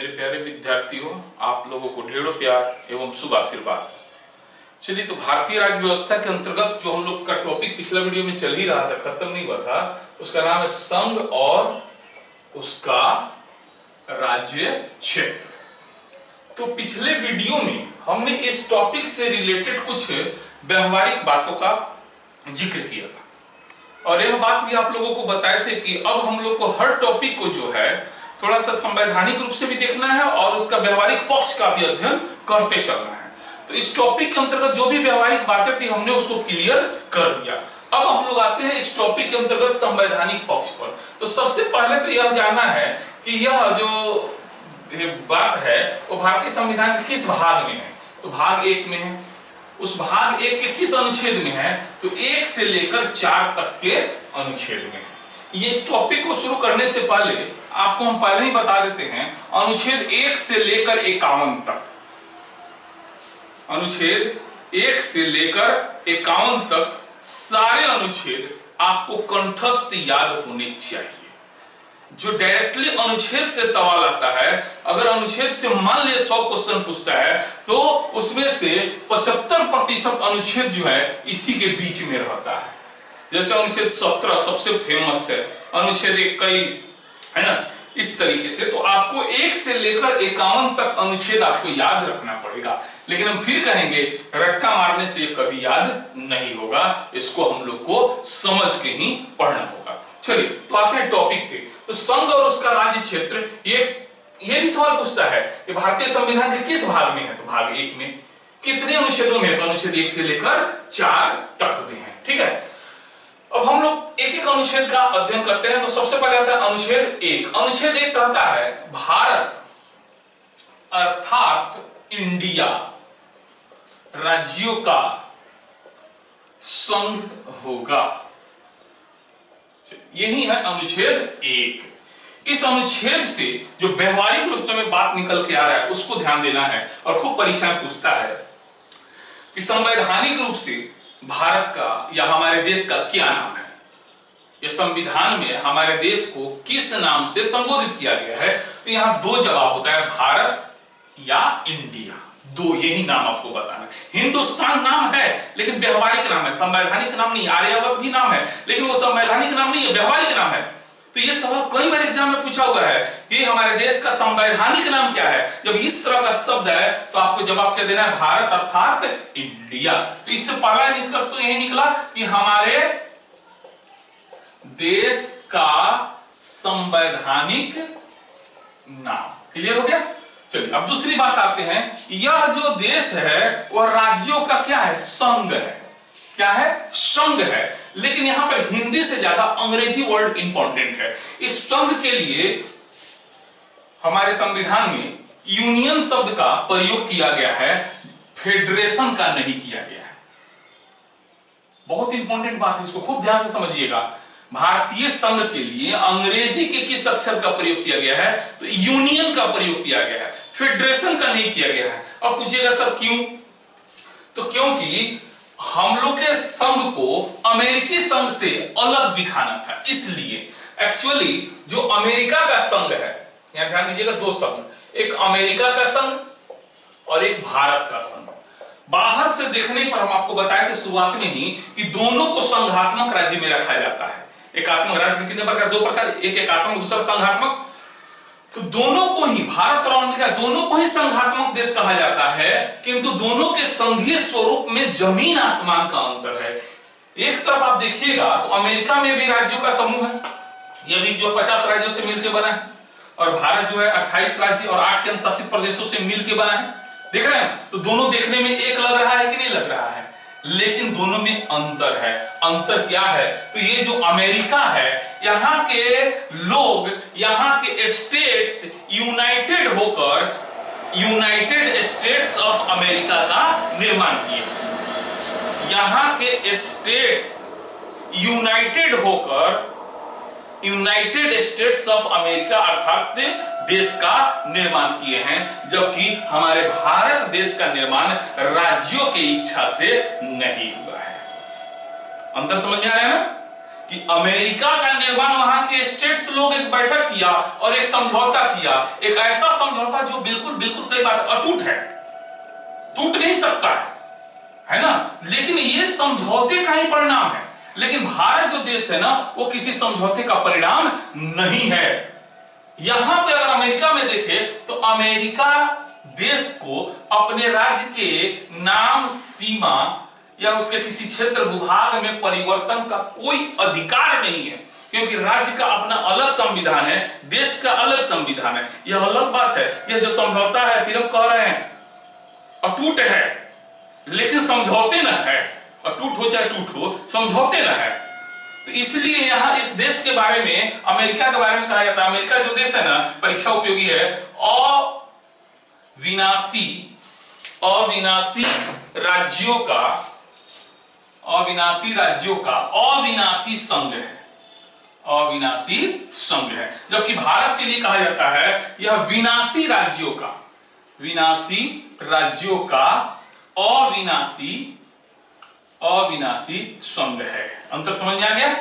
मेरे प्यारे विद्यार्थियों, आप लोगों को ढेरों प्यार एवं शुभ आशीर्वाद। चलिए, तो भारतीय राज्य व्यवस्था के अंतर्गत जो हम लोग का टॉपिक पिछला वीडियो में चल ही रहा था, खत्म नहीं हुआ था, उसका नाम है संघ और उसका राज्य क्षेत्र। तो पिछले वीडियो में हमने इस टॉपिक से रिलेटेड कुछ व्यवहारिक बातों का जिक्र किया था और यह बात भी आप लोगों को बताए थे कि अब हम लोग को हर टॉपिक को जो है थोड़ा सा संवैधानिक रूप से भी देखना है और उसका व्यवहारिक पक्ष का भी अध्ययन करते चलना है। तो इस टॉपिक के अंतर्गत जो भी व्यवहारिक बातें थी हमने उसको क्लियर कर दिया। अब हम लोग आते हैं इस टॉपिक के अंतर्गत संवैधानिक पक्ष पर। तो सबसे पहले तो यह जानना है कि यह जो बात है वो भारतीय संविधान के किस भाग में है। तो भाग 1 में है। उस भाग 1 के किस अनुच्छेद में है? तो 1 से लेकर 4 तक के अनुच्छेद में है। ये इस टॉपिक को शुरू करने से पहले आपको हम पहले ही बता देते हैं, अनुच्छेद 1 से लेकर 51 तक, अनुच्छेद 1 से लेकर 51 तक सारे अनुच्छेद आपको कंठस्थ याद होने चाहिए। जो डायरेक्टली अनुच्छेद से सवाल आता है, अगर अनुच्छेद से मान लिया 100 क्वेश्चन पूछता है तो उसमें से 75% अनुच्छेद जो है इसी के बीच में रहता है। जैसे अनुच्छेद 17 सबसे फेमस है, अनुच्छेद 21 है ना। इस तरीके से तो आपको 1 से लेकर 51 तक अनुच्छेद आपको याद रखना पड़ेगा। लेकिन हम फिर कहेंगे, रट्टा मारने से ये कभी याद नहीं होगा, इसको हम लोग को समझ के ही पढ़ना होगा। चलिए, तो आते हैं टॉपिक पे। तो संघ और उसका राज्य क्षेत्र, ये भी सवाल पूछता है कि भारतीय संविधान के किस भाग में है। तो भाग 1 में कितने अनुच्छेदों में है? तो अनुच्छेद 1 से लेकर 4 तक में है। ठीक है, अब हम लोग एक एक अनुच्छेद का अध्ययन करते हैं। तो सबसे पहले आता है अनुच्छेद 1। अनुच्छेद 1 कहता है भारत अर्थात इंडिया राज्यों का संघ होगा। यही है अनुच्छेद 1। इस अनुच्छेद से जो व्यवहारिक रूप में बात निकल के आ रहा है उसको ध्यान देना है। और खूब परीक्षा पूछता है कि संवैधानिक रूप से भारत का या हमारे देश का क्या नाम है। यह संविधान में हमारे देश को किस नाम से संबोधित किया गया है। तो यहां 2 जवाब होता है, भारत या इंडिया। 2 यही नाम आपको बताना है। हिंदुस्तान नाम है लेकिन व्यवहारिक नाम है, संवैधानिक नाम नहीं। आर्यावर्त भी नाम है लेकिन वो संवैधानिक नाम नहीं है, व्यवहारिक नाम है। तो ये सवाल कई बार एग्जाम में पूछा हुआ है कि हमारे देश का संवैधानिक नाम क्या है। जब इस तरह का शब्द है तो आपको जवाब क्या देना है? भारत अर्थात इंडिया। तो इससे पहला निष्कर्ष तो यही निकला कि हमारे देश का संवैधानिक नाम। क्लियर हो गया? चलिए, अब दूसरी बात आते हैं। यह जो देश है वह राज्यों का क्या है? संघ है। क्या है? संघ है। लेकिन यहां पर हिंदी से ज्यादा अंग्रेजी वर्ड इंपॉर्टेंट है। इस संघ के लिए हमारे संविधान में यूनियन शब्द का प्रयोग किया गया है, फेडरेशन का नहीं किया गया है। बहुत इंपॉर्टेंट बात है, इसको खूब ध्यान से समझिएगा। भारतीय संघ के लिए अंग्रेजी के किस अक्षर का प्रयोग किया गया है? तो यूनियन का प्रयोग किया गया है, फेडरेशन का नहीं किया गया है। अब पूछिएगा सर क्यों? तो क्योंकि हम लोग के संघ को अमेरिकी संघ से अलग दिखाना था। इसलिए एक्चुअली जो अमेरिका का संघ है, यहां ध्यान दीजिएगा, 2 संघ, एक अमेरिका का संघ और एक भारत का संघ। बाहर से देखने पर हम आपको बताए थे शुरुआत में ही कि दोनों को संघात्मक राज्य में रखा जाता है। एकात्मक राज्य कितने प्रकार? 2 प्रकार, एक एकात्मक, दूसरा संघात्मक। तो दोनों को ही, भारत और अमेरिका दोनों को ही संघात्मक देश कहा जाता है, किंतु दोनों के संघीय स्वरूप में जमीन आसमान का अंतर है। एक तरफ आप देखिएगा तो अमेरिका में भी राज्यों का समूह है, यह भी जो 50 राज्यों से मिलकर बना है, और भारत जो है 28 राज्य और 8 केंद्र शासित प्रदेशों से मिलकर बना है। देख रहे हैं? तो दोनों देखने में एक लग रहा है कि नहीं लग रहा है, लेकिन दोनों में अंतर है। अंतर क्या है? तो ये जो अमेरिका है, यहां के लोग, यहां के स्टेट्स यूनाइटेड होकर यूनाइटेड स्टेट्स ऑफ अमेरिका का निर्माण किए। यहां के स्टेट्स यूनाइटेड होकर यूनाइटेड स्टेट्स ऑफ अमेरिका अर्थात देश का निर्माण किए हैं, जबकि हमारे भारत देश का निर्माण राज्यों की इच्छा से नहीं हुआ है। अंतर समझ में आ रहा है ना? कि अमेरिका का निर्माण वहां के स्टेट्स लोग एक बैठक किया और एक समझौता किया, एक ऐसा समझौता जो बिल्कुल बिल्कुल सही बात है, अटूट है, टूट नहीं सकता है ना। लेकिन ये समझौते का ही परिणाम है। लेकिन भारत जो देश है ना, वो किसी समझौते का परिणाम नहीं है। यहां पे अगर अमेरिका में देखें तो अमेरिका देश को अपने राज्य के नाम, सीमा या उसके किसी क्षेत्र विभाग में परिवर्तन का कोई अधिकार नहीं है, क्योंकि राज्य का अपना अलग संविधान है, देश का अलग संविधान है। यह अलग बात है। यह जो समझौता है, फिर हम कह रहे हैं अटूट है, लेकिन समझौते न है। अटूट हो चाहे टूट हो, समझौते न है। तो इसलिए यहां इस देश के बारे में, अमेरिका के बारे में कहा जाता है, अमेरिका जो देश है ना, परीक्षा उपयोगी है, अविनाशी राज्यों का अविनाशी संघ है। अविनाशी संघ है। जबकि भारत के लिए कहा जाता है यह विनाशी राज्यों का अविनाशी संघ है। अंतर समझ में आ गया।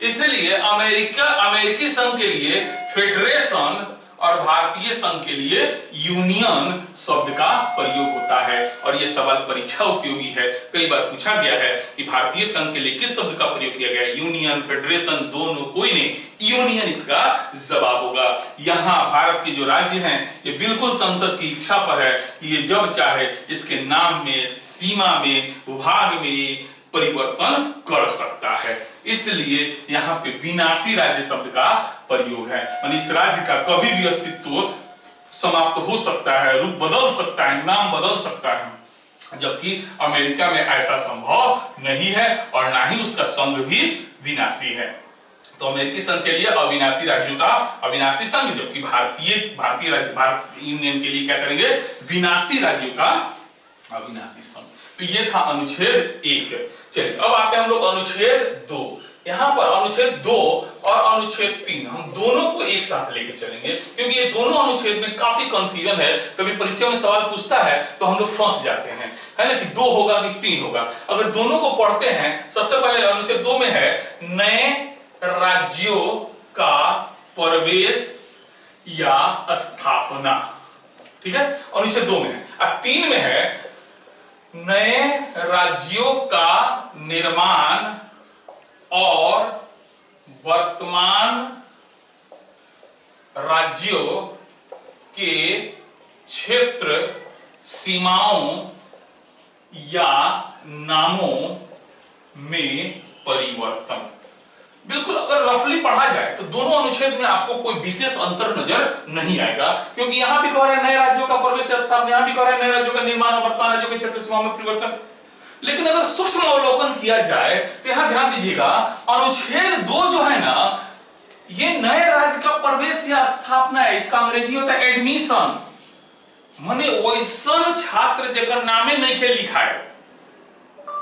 इसलिए अमेरिकी संघ के लिए फेडरेशन और भारतीय संघ के लिए यूनियन शब्द का प्रयोग होता है। और यह सवाल परीक्षा उपयोगी है। कई बार पूछा गया है कि भारतीय संघ के लिए किस शब्द का प्रयोग किया गया है, यूनियन, फेडरेशन, दोनों, कोई नहीं, यूनियन इसका जवाब होगा। यहां भारत के जो राज्य हैं, ये बिल्कुल संसद की इच्छा पर है कि ये जब चाहे इसके नाम में, सीमा में, विभाग में परिवर्तन कर सकता है। इसलिए यहां पे विनाशी राज्य शब्द का प्रयोग है। इस राज्य का कभी भी अस्तित्व समाप्त हो सकता है, रूप बदल सकता है, नाम बदल सकता है। जबकि अमेरिका में ऐसा संभव नहीं है और ना ही उसका संघ भी विनाशी है। तो अमेरिकी संघ के लिए अविनाशी राज्यों का अविनाशी संघ, जबकि भारत यूनियन के लिए क्या करेंगे, विनाशी राज्यों का अविनाशी संघ। तो ये था अनुच्छेद 1। चलिए अब आते हैं हम लोग अनुच्छेद 2। यहां पर अनुच्छेद 2 और अनुच्छेद 3 हम दोनों को एक साथ लेके चलेंगे, क्योंकि ये दोनों अनुच्छेद में काफी कंफ्यूजन है। कभी परीक्षा में सवाल पूछता है तो हम लोग फंस जाते हैं, है ना, कि 2 होगा कि 3 होगा। अगर दोनों को पढ़ते हैं, सबसे पहले अनुच्छेद 2 में है नए राज्यों का प्रवेश या स्थापना, ठीक है, अनुच्छेद 2 में है। और 3 में है नए राज्यों का निर्माण और वर्तमान राज्यों के क्षेत्र, सीमाओं या नामों में परिवर्तन। बिल्कुल अगर रफली पढ़ा जाए तो दोनों अनुच्छेद में आपको कोई विशेष अंतर नजर नहीं आएगा, क्योंकि यहां भी कह रहा है नए राज्यों का प्रवेश स्थापना, यहां भी कह रहा है नए राज्यों का निर्माण और वर्तमान राज्यों के क्षेत्र सीमा में परिवर्तन। लेकिन अगर सूक्ष्म अवलोकन किया जाए तो यहां ध्यान दीजिएगा, अनुच्छेद 2 जो है ना, ये नए राज्य का प्रवेश या स्थापना है। इसका अंग्रेजी होता है एडमिशन। माने वैसन छात्र जेकर नामे नहीं के लिखा है,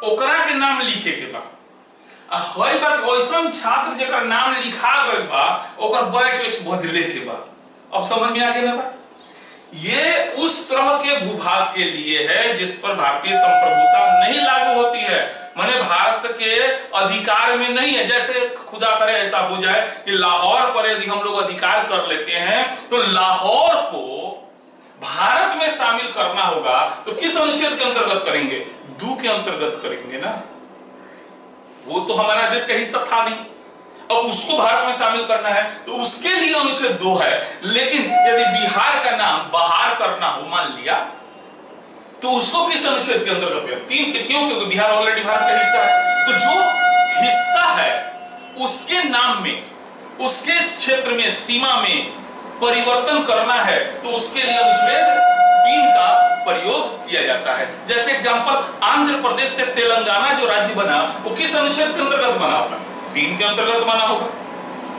ओकरा के नाम लिखे के बा। वैसन छात्र जेकर नाम लिखा गइल बा, ओकर बैच बदले के बा। अब समझ में आ गया बात। ये उस तरह के भूभाग के लिए है जिस पर भारतीय संप्रभुता नहीं लागू होती है, माने भारत के अधिकार में नहीं है। जैसे खुदा करे ऐसा हो जाए कि लाहौर पर यदि हम लोग अधिकार कर लेते हैं तो लाहौर को भारत में शामिल करना होगा, तो किस अनुच्छेद के अंतर्गत करेंगे? 2 के अंतर्गत करेंगे ना। वो तो हमारा देश का हिस्सा था नहीं, अब उसको भारत में शामिल करना है तो उसके लिए अनुच्छेद 2 है। लेकिन यदि बिहार का नाम बाहर करना हो, मान लिया, तो उसको किस अनुच्छेद के अंतर्गत है? 3 के। क्यों? क्योंकि बिहार ऑलरेडी भारत का हिस्सा है। तो जो हिस्सा है उसके नाम में, उसके क्षेत्र में, सीमा में परिवर्तन करना है, तो उसके लिए अनुच्छेद 3 का प्रयोग किया जाता है। जैसे एग्जांपल, आंध्र प्रदेश से तेलंगाना जो राज्य बना, वो किस अनुच्छेद के अंतर्गत बना होगा? 3 के अंतर्गत बना होगा।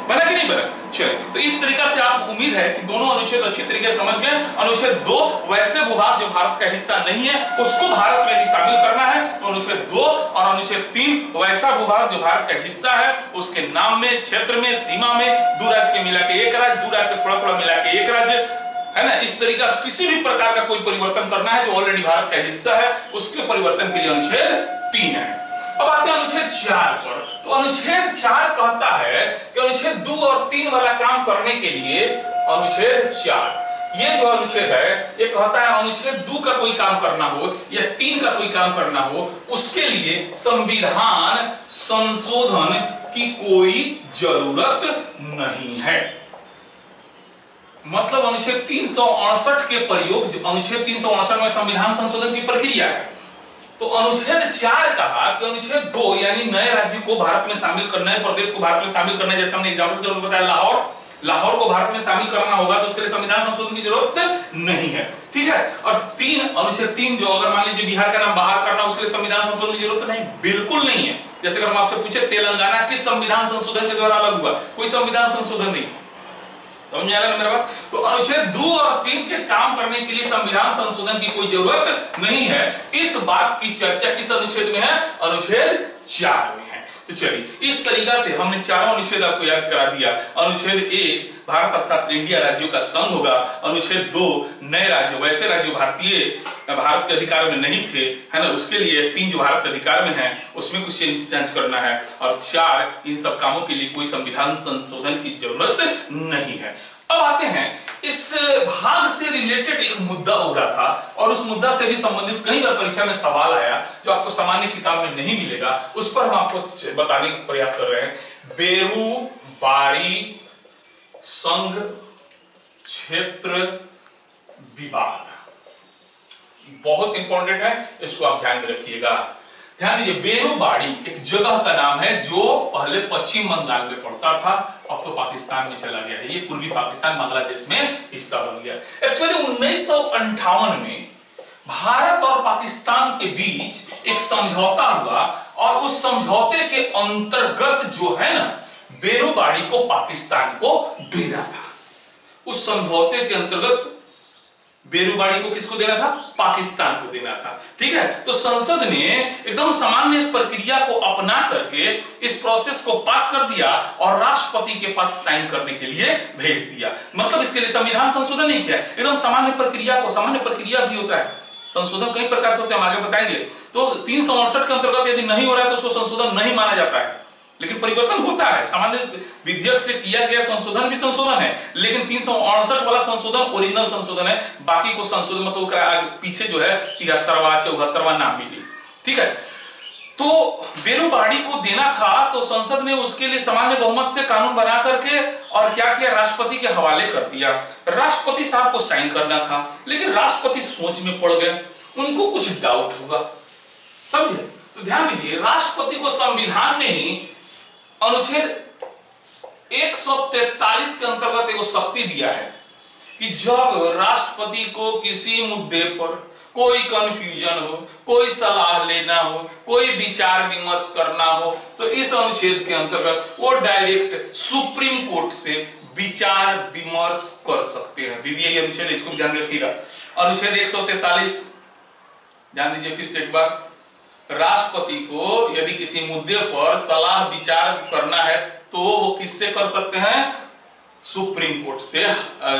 बना कि नहीं बना? चलिए, तो इस तरीका से आप उम्मीद है कि दोनों अनुच्छेद अच्छी तरीके से समझ गए। अनुच्छेद 2 वैसे भूभाग जो भारत का हिस्सा नहीं है उसको भारत में यदि शामिल करना है, तो अनुच्छेद 2, और अनुच्छेद 3 वैसा भूभाग जो भारत का हिस्सा है उसके नाम में, क्षेत्र में, सीमा में, 2 राज्य के मिला के एक राज्य, 2 राज्य के थोड़ा थोड़ा मिला के एक राज्य, है ना। इस तरीका किसी भी प्रकार का कोई परिवर्तन करना है जो ऑलरेडी भारत का हिस्सा है, उसके परिवर्तन के लिए अनुच्छेद 3 है। अब आते हैं अनुच्छेद 4 पर। तो अनुच्छेद 4 कहता है कि अनुच्छेद 2 और 3 वाला काम करने के लिए अनुच्छेद 4, ये जो अनुच्छेद है ये कहता है अनुच्छेद 2 का कोई काम करना हो या 3 का कोई काम करना हो, उसके लिए संविधान संशोधन की कोई जरूरत नहीं है। मतलब अनुच्छेद 368 के प्रयोग, अनुच्छेद 368 में संविधान संशोधन की प्रक्रिया है। तो अनुच्छेद 4 कहा कि अनुच्छेद 2 यानी नए राज्य को भारत में शामिल करना, नए प्रदेश को भारत में शामिल करना, जैसे हमने एग्जाम्पल के तौर पर बताया लाहौर को भारत में शामिल करना होगा तो उसके लिए संविधान संशोधन की जरूरत नहीं है, ठीक है। और अनुच्छेद 3 जो अगर मान लीजिए बिहार का नाम बाहर करना, उसके लिए संविधान संशोधन की जरूरत नहीं, बिल्कुल नहीं है। जैसे अगर हम आपसे पूछे तेलंगाना किस संविधान संशोधन के द्वारा अलग हुआ, कोई संविधान संशोधन नहीं। समझ आ रहा है मेरा बात? तो अनुच्छेद 2 और 3 के काम करने के लिए संविधान संशोधन की कोई जरूरत नहीं है। इस बात की चर्चा किस अनुच्छेद में है? अनुच्छेद 4 में है। तो चलिए इस तरीका से हमने चारों अनुच्छेद आपको याद करा दिया। अनुच्छेद 1 भारत अर्थात इंडिया राज्यों का संघ होगा। अनुच्छेद 2 नए राज्य, वैसे राज्य भारत के अधिकार में नहीं थे, है ना, उसके लिए 3 जो भारत के अधिकार में है उसमें कुछ चेंज करना है। और 4 इन सब कामों के लिए कोई संविधान संशोधन की जरूरत नहीं है। अब आते हैं इस भाग से रिलेटेड एक मुद्दा उभरा था और उस मुद्दा से भी संबंधित कई बार परीक्षा में सवाल आया जो आपको सामान्य किताब में नहीं मिलेगा, उस पर हम आपको बताने का प्रयास कर रहे हैं। बेरूबारी संघ क्षेत्र विवाद बहुत इंपॉर्टेंट है, इसको आप ध्यान में रखिएगा। ध्यान दीजिए, बेरूबारी एक जगह का नाम है जो पहले पश्चिम बंगाल में पड़ता था, अब तो पाकिस्तान में चला गया है। ये पूर्वी पाकिस्तान बांग्लादेश में हिस्सा बन गया। एक्चुअली 1958 में भारत और पाकिस्तान के बीच एक समझौता हुआ और उस समझौते के अंतर्गत जो है ना, बेरूबारी को पाकिस्तान को देना था। उस समझौते के अंतर्गत बेरूबारी को किसको देना था? पाकिस्तान को देना था, ठीक है। तो संसद ने एकदम सामान्य प्रक्रिया को अपना करके इस प्रोसेस को पास कर दिया और राष्ट्रपति के पास साइन करने के लिए भेज दिया। मतलब इसके लिए संविधान संशोधन नहीं किया, एकदम सामान्य प्रक्रिया भी होता है। संशोधन कई प्रकार से होते हैं, हम आगे बताएंगे। तो 368 के अंतर्गत यदि नहीं हो रहा है तो उसको संशोधन नहीं माना जाता है, लेकिन परिवर्तन होता है। सामान्य विधेयक से किया गया संशोधन भी संशोधन है, लेकिन 368 वाला संशोधन ओरिजिनल संशोधन है। बाकी को संशोधन मतलब पीछे जो है 73वां 74वां नाम मिली, ठीक है। तो बेरूबारी को देना था तो संसद ने उसके लिए सामान्य बहुमत से कानून बना करके और क्या किया, राष्ट्रपति के हवाले कर दिया। राष्ट्रपति साहब को साइन करना था, लेकिन राष्ट्रपति सोच में पड़ गए, उनको कुछ डाउट हुआ, समझे। तो ध्यान दीजिए, राष्ट्रपति को संविधान ने ही अनुच्छेद 143 के अंतर्गत एक शक्ति दिया है कि जब राष्ट्रपति को किसी मुद्दे पर कोई कंफ्यूजन हो, कोई सलाह लेना हो, कोई विचार विमर्श करना हो, तो इस अनुच्छेद के अंतर्गत वो डायरेक्ट सुप्रीम कोर्ट से विचार विमर्श कर सकते हैं। बीबीए अनुच्छेद, इसको ध्यान रखिएगा। अनुच्छेद 143 ध्यान दीजिए फिर से एक बार, राष्ट्रपति को यदि किसी मुद्दे पर सलाह विचार करना है तो वो किससे कर सकते हैं? सुप्रीम कोर्ट से,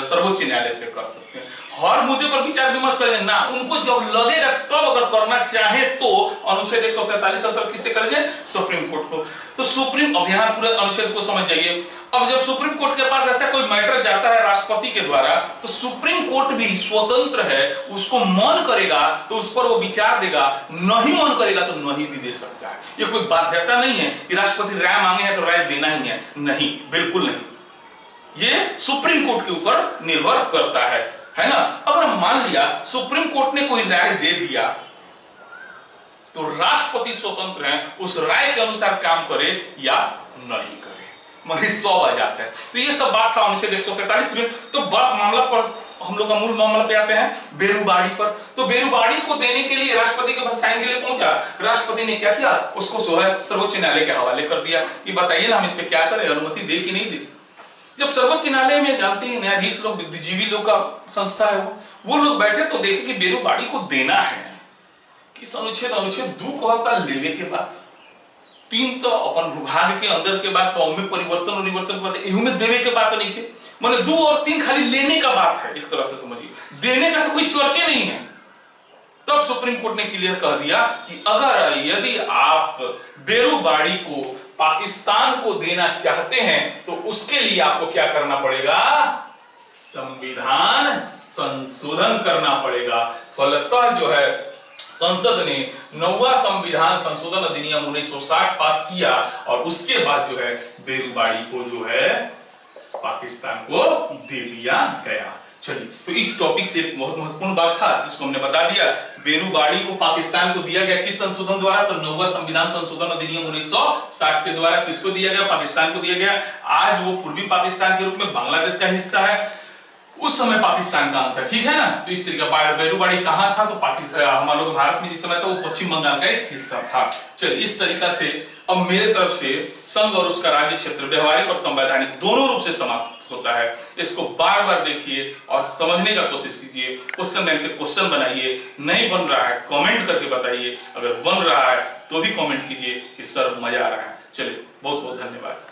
सर्वोच्च न्यायालय से कर सकते हैं। हर मुद्दे पर विचार विमर्श करेंगे ना, उनको जब लगेगा तब अगर करना चाहे तो अनुच्छेद 143 अंतर्गत किससे करेंगे? सुप्रीम कोर्ट को। तो सुप्रीम, अब यहाँ पूरे अनुच्छेद को समझ जाइए। अब जब सुप्रीम कोर्ट के पास ऐसा कोई मैटर जाता है राष्ट्रपति के द्वारा, तो सुप्रीम कोर्ट भी स्वतंत्र है, उसको मन करेगा तो उस पर वो विचार देगा, नहीं मन करेगा तो नहीं भी दे सकता है। ये कोई बाध्यता नहीं है कि राष्ट्रपति राय मांगे हैं तो राय देना ही है, नहीं, बिल्कुल नहीं। ये सुप्रीम कोर्ट के ऊपर निर्भर करता है ना। अगर मान लिया सुप्रीम कोर्ट ने कोई राय दे दिया तो राष्ट्रपति स्वतंत्र है उस राय के अनुसार काम करे या नहीं करे, मतलब 100 आ जाता है। तो ये सब बात था अनुच्छेद 143 में। तो मामला पर हम लोग का मूल मामला पे आते हैं, बेरूबारी पर। तो बेरूबारी को देने के लिए राष्ट्रपति के पास साइन के लिए पहुंचा, राष्ट्रपति ने क्या किया, उसको सर्वोच्च न्यायालय के हवाले कर दिया कि बताइए ना हम इस पे क्या करें, अनुमति दे कि नहीं दे। जब सर्वोच्च न्यायालय में जानते हैं न्यायाधीश लोग, बुद्धिजीवी लोग का संस्था है वो लोग बैठे तो देखे कि बेरूबारी को देना है। किस अनुच्छेद 2 कहता लेवे के बाद, 3 तो अपन विभाग के अंदर के बाद में परिवर्तन के बाद, एहू में देवे के बात नहीं है। माने 2 और 3 खाली लेने का बात है, एक तरह से समझिए, देने का तो कोई चर्चा नहीं है। तब सुप्रीम कोर्ट ने क्लियर कह दिया कि अगर यदि आप बेरूबाड़ी को पाकिस्तान को देना चाहते हैं तो उसके लिए आपको क्या करना पड़ेगा, संविधान संशोधन करना पड़ेगा। फलतः जो है संसद ने 9वां संविधान संशोधन अधिनियम 1960 पास किया और उसके बाद जो है बेरूबाड़ी को जो है पाकिस्तान को दे दिया गया। चलिए, तो इस टॉपिक से एक बहुत महत्वपूर्ण बात था, इसको हमने बता दिया। बेरूबाड़ी को पाकिस्तान को दिया गया किस संशोधन द्वारा, तो 9वां संविधान संशोधन अधिनियम 1960 के द्वारा। किसको दिया गया, पाकिस्तान को दिया गया। आज वो पूर्वी पाकिस्तान के रूप में बांग्लादेश का हिस्सा है, उस समय पाकिस्तान का था, ठीक है ना। तो इस तरीके बेरूबाड़ी कहां था, तो पाकिस्तान, हम लोग भारत में जिस समय था वो पश्चिम बंगाल का एक हिस्सा था। चलिए, इस तरीका से अब मेरे तरफ से संघ और उसका राज्य क्षेत्र व्यवहारिक और संवैधानिक दोनों रूप से समाप्त होता है। इसको बार बार देखिए और समझने का कोशिश कीजिए। क्वेश्चन बैंक से क्वेश्चन बनाइए, नहीं बन रहा है कमेंट करके बताइए, अगर बन रहा है तो भी कमेंट कीजिए कि सर मजा आ रहा है। चलिए, बहुत बहुत धन्यवाद।